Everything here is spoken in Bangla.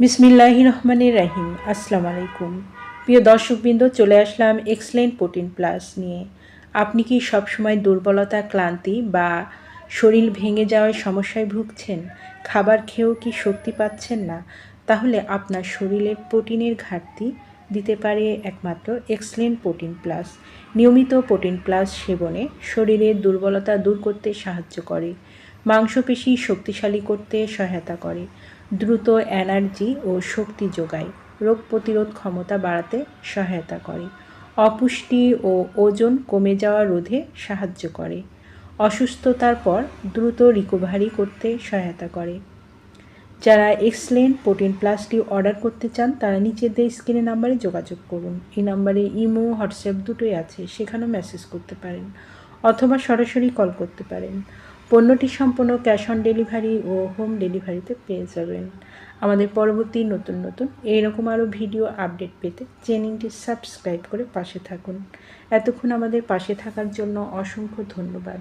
বিসমিল্লাহির রহমানির রহিম। আসসালামু আলাইকুম প্রিয় দর্শকবৃন্দ, চলে আসলাম এক্সেলেন্ট প্রোটিন প্লাস নিয়ে। আপনি কি সবসময় দুর্বলতা, ক্লান্তি বা শরীর ভেঙে যাওয়ার সমস্যায় ভুগছেন? খাবার খেয়েও কি শক্তি পাচ্ছেন না? তাহলে আপনার শরীরের প্রোটিনের ঘাটতি দিতে পারে একমাত্র এক্সেলেন্ট প্রোটিন প্লাস। নিয়মিত প্রোটিন প্লাস সেবনে শরীরের দুর্বলতা দূর করতে সাহায্য করে, মাংসপেশি শক্তিশালী করতে সহায়তা করে, দ্রুত এনার্জি ও শক্তি যোগায়, রোগ প্রতিরোধ ক্ষমতা বাড়াতে সহায়তা করে, অপুষ্টি ও ওজন কমে যাওয়া রোধে সাহায্য করে, অসুস্থতার পর দ্রুত রিকভারি করতে সহায়তা করে। যারা এক্সেলেন্ট প্রোটিন প্লাসটি অর্ডার করতে চান তারা নিচের দিয়ে স্ক্রিনের নাম্বারে যোগাযোগ করুন। এই নাম্বারে ইমো, হোয়াটসঅ্যাপ দুটোই আছে, সেখানেও মেসেজ করতে পারেন অথবা সরাসরি কল করতে পারেন। পণ্যটি সম্পূর্ণ ক্যাশ অন ডেলিভারি ও হোম ডেলিভারিতে পেয়ে যাবেন। আমাদের পরবর্তী নতুন এইরকম আরও ভিডিও আপডেট পেতে চ্যানেলটি সাবস্ক্রাইব করে পাশে থাকুন। এতক্ষণ আমাদের পাশে থাকার জন্য অসংখ্য ধন্যবাদ।